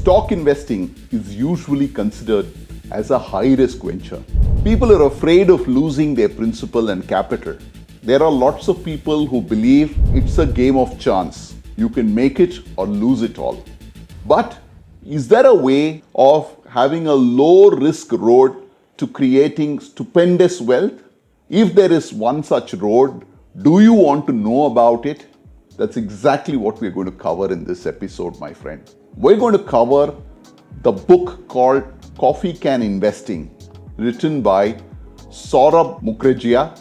Stock investing is usually considered as a high-risk venture. People are afraid of losing their principal and capital. There are lots of people who believe it's a game of chance. You can make it or lose it all. But is there a way of having a low-risk road to creating stupendous wealth? If there is one such road, do you want to know about it? That's exactly what we're going to cover in this episode, my friend. We're going to cover the book called Coffee Can Investing, written by Saurabh Mukherjea,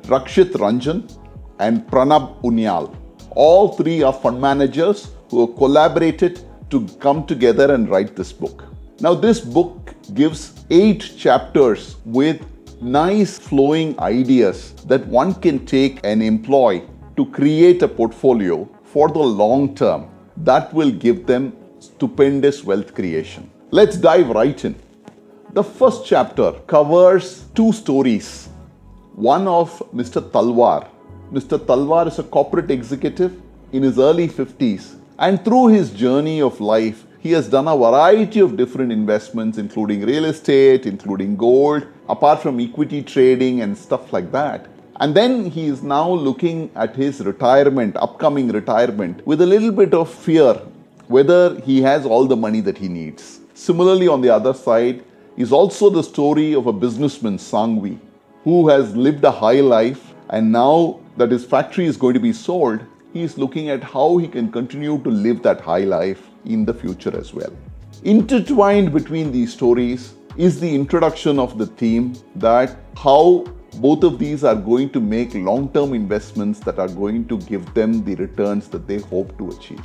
Rakshit Ranjan, and Pranab Uniyal. All three are fund managers who have collaborated to come together and write this book. Now, this book gives 8 chapters with nice flowing ideas that one can take and employ to create a portfolio for the long term that will give them stupendous wealth creation. Let's dive right in. The first chapter covers 2 stories. One of Mr. Talwar. Mr. Talwar is a corporate executive in his early 50s, and through his journey of life, he has done a variety of different investments, including real estate, including gold, apart from equity trading and stuff like that. And then he is now looking at his retirement, upcoming retirement, with a little bit of fear whether he has all the money that he needs. Similarly, on the other side is also the story of a businessman, Sangvi, who has lived a high life, and now that his factory is going to be sold, he is looking at how he can continue to live that high life in the future as well. Intertwined between these stories is the introduction of the theme that how both of these are going to make long-term investments that are going to give them the returns that they hope to achieve.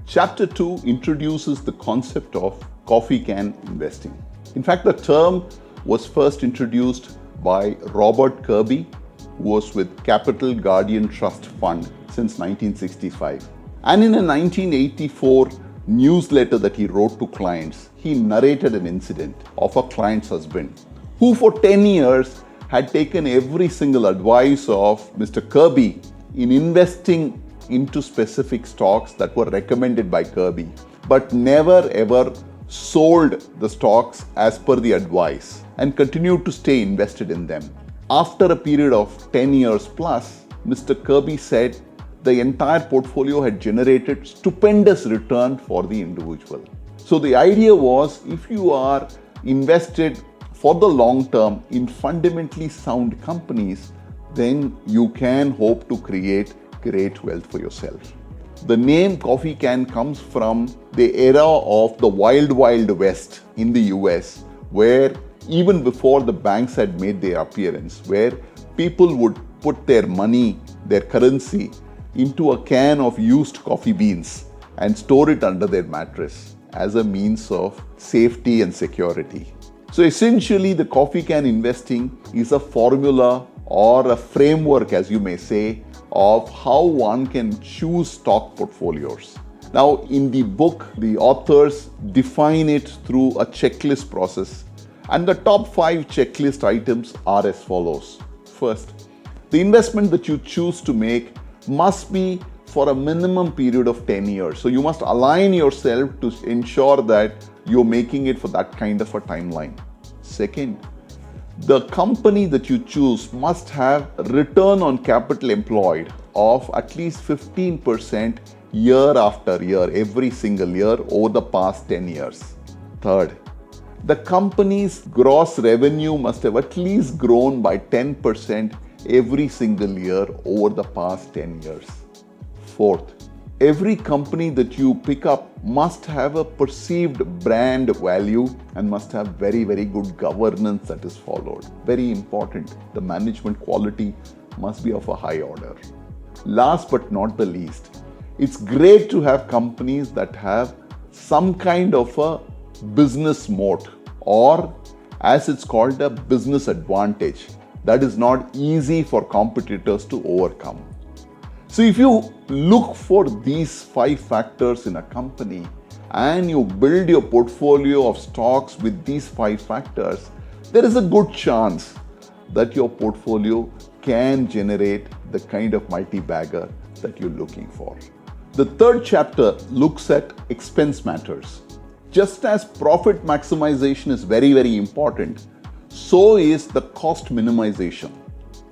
Chapter 2 introduces the concept of coffee can investing. In fact, the term was first introduced by Robert Kirby, who was with Capital Guardian Trust Fund since 1965. And in a 1984 newsletter that he wrote to clients, he narrated an incident of a client's husband who for 10 years had taken every single advice of Mr. Kirby in investing into specific stocks that were recommended by Kirby, but never ever sold the stocks as per the advice and continued to stay invested in them. After a period of 10 years plus, Mr. Kirby said the entire portfolio had generated stupendous return for the individual. So the idea was, if you are invested for the long term in fundamentally sound companies, then you can hope to create great wealth for yourself. The name Coffee Can comes from the era of the Wild Wild West in the US, where even before the banks had made their appearance, where people would put their money, their currency, into a can of used coffee beans and store it under their mattress as a means of safety and security. So essentially, the coffee can investing is a formula or a framework, as you may say, of how one can choose stock portfolios. Now, in the book, the authors define it through a checklist process, and the top 5 checklist items are as follows. First, the investment that you choose to make must be for a minimum period of 10 years. So you must align yourself to ensure that you're making it for that kind of a timeline. Second, the company that you choose must have return on capital employed of at least 15% year after year, every single year over the past 10 years. Third, the company's gross revenue must have at least grown by 10% every single year over the past 10 years. Fourth, every company that you pick up must have a perceived brand value and must have very, very good governance that is followed. Very important. The management quality must be of a high order. Last but not the least, it's great to have companies that have some kind of a business moat, or as it's called, a business advantage that is not easy for competitors to overcome. So if you look for these 5 factors in a company and you build your portfolio of stocks with these 5 factors, there is a good chance that your portfolio can generate the kind of multi-bagger that you're looking for. The third chapter looks at expense matters. Just as profit maximization is very, very important, so is the cost minimization.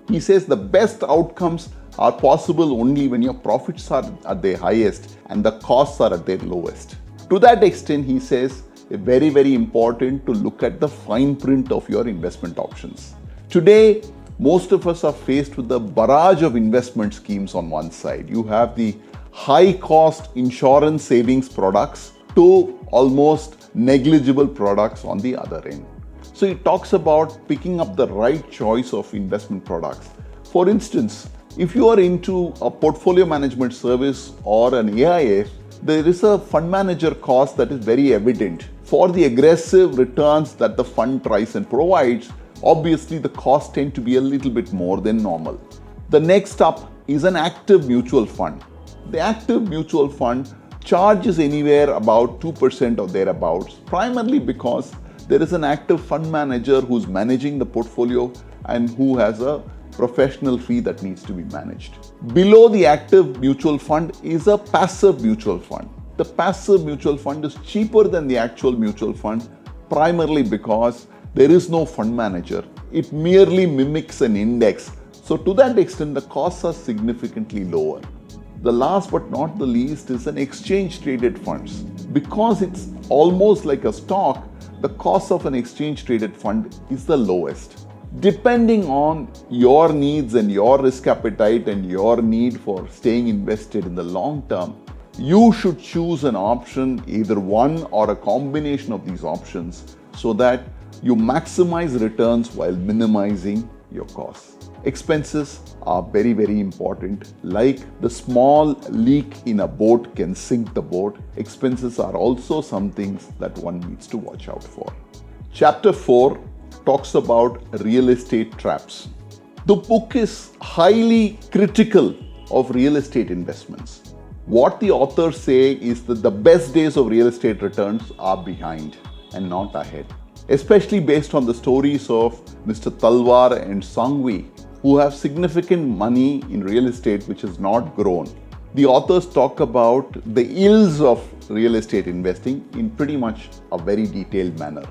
He says the best outcomes are possible only when your profits are at their highest and the costs are at their lowest. To that extent, he says it's very, very important to look at the fine print of your investment options. Today, most of us are faced with the barrage of investment schemes on one side. You have the high cost insurance savings products to almost negligible products on the other end. So he talks about picking up the right choice of investment products. For instance, if you are into a portfolio management service or an AIF, there is a fund manager cost that is very evident. For the aggressive returns that the fund tries and provides, obviously the costs tend to be a little bit more than normal. The next up is an active mutual fund. The active mutual fund charges anywhere about 2% or thereabouts, primarily because there is an active fund manager who's managing the portfolio and who has a professional fee that needs to be managed. Below the active mutual fund is a passive mutual fund. The passive mutual fund is cheaper than the actual mutual fund, primarily because there is no fund manager. It merely mimics an index. So to that extent, the costs are significantly lower. The last but not the least is an exchange traded funds. Because it's almost like a stock, the cost of an exchange traded fund is the lowest. Depending on your needs and your risk appetite and your need for staying invested in the long term, you should choose an option, either one or a combination of these options, so that you maximize returns while minimizing your costs. Expenses are very, very important. Like the small leak in a boat can sink the boat, expenses are also some things that one needs to watch out for. Chapter 4 talks about real estate traps. The book is highly critical of real estate investments. What the authors say is that the best days of real estate returns are behind and not ahead, especially based on the stories of Mr. Talwar and Sangvi, who have significant money in real estate which has not grown. The authors talk about the ills of real estate investing in pretty much a very detailed manner.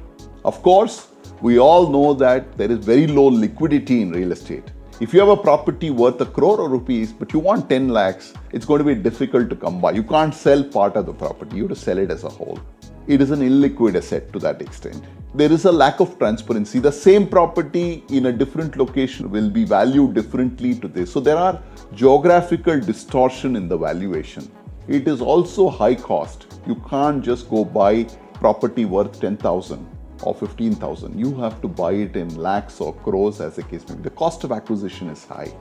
Of course, we all know that there is very low liquidity in real estate. If you have a property worth 1 crore of rupees, but you want 10 lakhs, it's going to be difficult to come by. You can't sell part of the property, you have to sell it as a whole. It is an illiquid asset to that extent. There is a lack of transparency. The same property in a different location will be valued differently to this. So there are geographical distortion in the valuation. It is also high cost. You can't just go buy property worth 10,000 or 15,000. You have to buy it in lakhs or crores as the case may be. The cost of acquisition is high.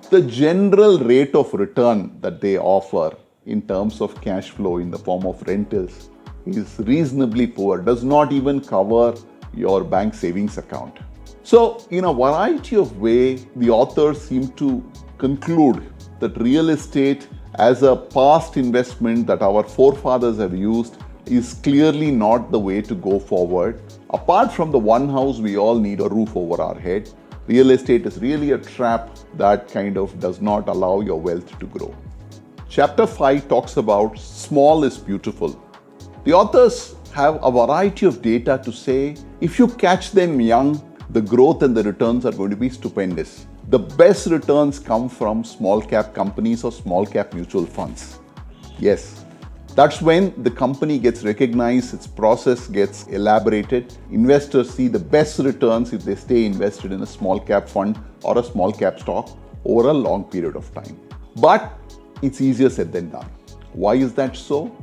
The general rate of return that they offer in terms of cash flow in the form of rentals is reasonably poor, does not even cover your bank savings account. So, in a variety of ways, the authors seem to conclude that real estate as a past investment that our forefathers have used is clearly not the way to go forward. Apart from the one house, we all need a roof over our head. Real estate is really a trap that kind of does not allow your wealth to grow. Chapter 5 talks about small is beautiful. The authors have a variety of data to say if you catch them young, the growth and the returns are going to be stupendous. The best returns come from small cap companies or small cap mutual funds. Yes, that's when the company gets recognized, its process gets elaborated. Investors see the best returns if they stay invested in a small cap fund or a small cap stock over a long period of time. But it's easier said than done. Why is that so?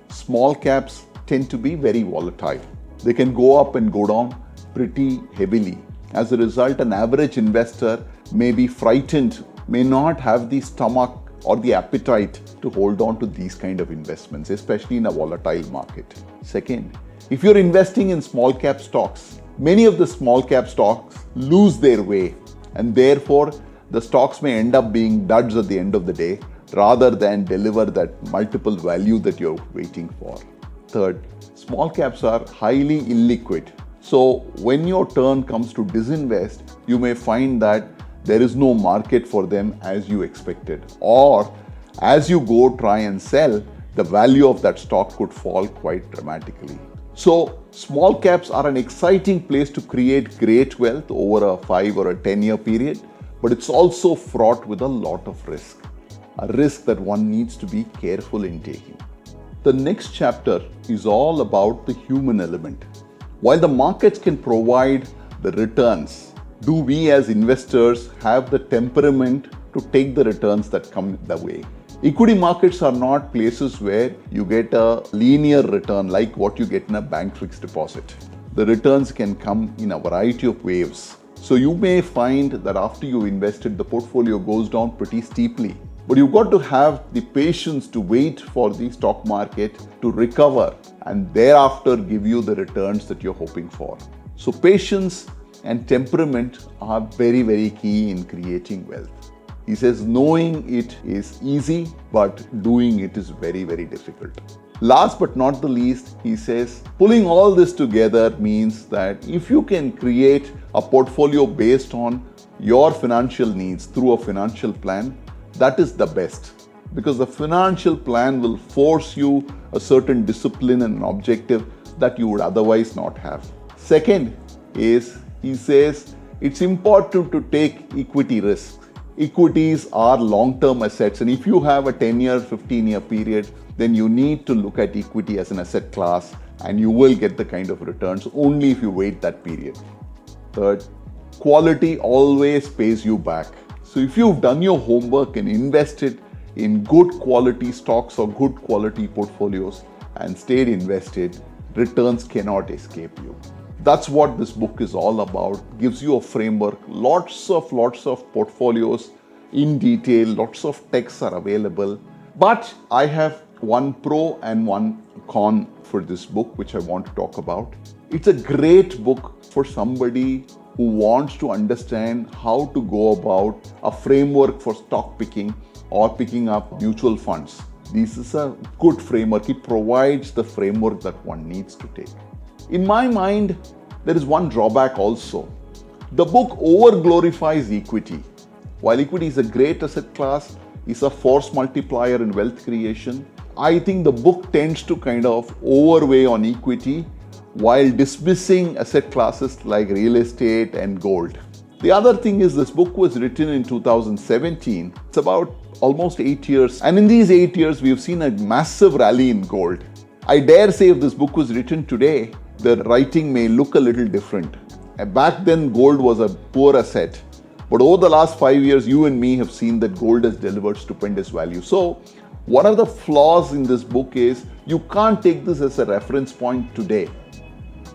Small caps tend to be very volatile. They can go up and go down pretty heavily. As a result, an average investor may be frightened, may not have the stomach or the appetite to hold on to these kind of investments, especially in a volatile market. Second, if you're investing in small cap stocks, many of the small cap stocks lose their way, and therefore the stocks may end up being duds at the end of the day rather than deliver that multiple value that you're waiting for. Third, small caps are highly illiquid. So when your turn comes to disinvest, you may find that there is no market for them as you expected. Or as you go try and sell, the value of that stock could fall quite dramatically. So small caps are an exciting place to create great wealth over a 5 or a 10-year period, but it's also fraught with a lot of risk. A risk that one needs to be careful in taking. The next chapter is all about the human element. While the markets can provide the returns, do we as investors have the temperament to take the returns that come the way? Equity markets are not places where you get a linear return like what you get in a bank fixed deposit. The returns can come in a variety of waves. So you may find that after you invested, the portfolio goes down pretty steeply. But you've got to have the patience to wait for the stock market to recover and thereafter give you the returns that you're hoping for. So patience and temperament are very, very key in creating wealth. He says knowing it is easy, but doing it is very, very difficult. Last but not the least, he says pulling all this together means that if you can create a portfolio based on your financial needs through a financial plan, that is the best, because the financial plan will force you a certain discipline and an objective that you would otherwise not have. Second is, he says, it's important to take equity risks. Equities are long-term assets, and if you have a 10-year, 15-year period, then you need to look at equity as an asset class, and you will get the kind of returns only if you wait that period. Third, quality always pays you back. So if you've done your homework and invested in good quality stocks or good quality portfolios and stayed invested, returns cannot escape you. That's what this book is all about. Gives you a framework, lots of portfolios in detail, lots of texts are available. But I have one pro and one con for this book, which I want to talk about. It's a great book for somebody who wants to understand how to go about a framework for stock picking or picking up mutual funds. This is a good framework. It provides the framework that one needs to take. In my mind, there is one drawback also. The book over-glorifies equity. While equity is a great asset class, is a force multiplier in wealth creation, I think the book tends to kind of overweigh on equity while dismissing asset classes like real estate and gold. The other thing is this book was written in 2017. It's about almost 8 years. And in these 8 years, we've seen a massive rally in gold. I dare say if this book was written today, the writing may look a little different. Back then, gold was a poor asset. But over the last 5 years, you and me have seen that gold has delivered stupendous value. So one of the flaws in this book is you can't take this as a reference point today.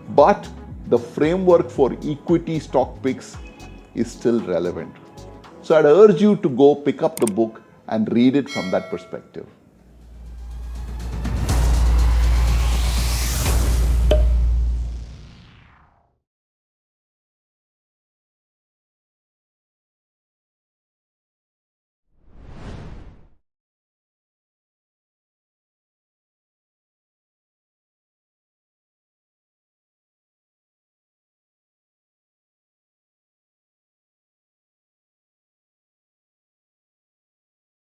But the framework for equity stock picks is still relevant. So I'd urge you to go pick up the book and read it from that perspective.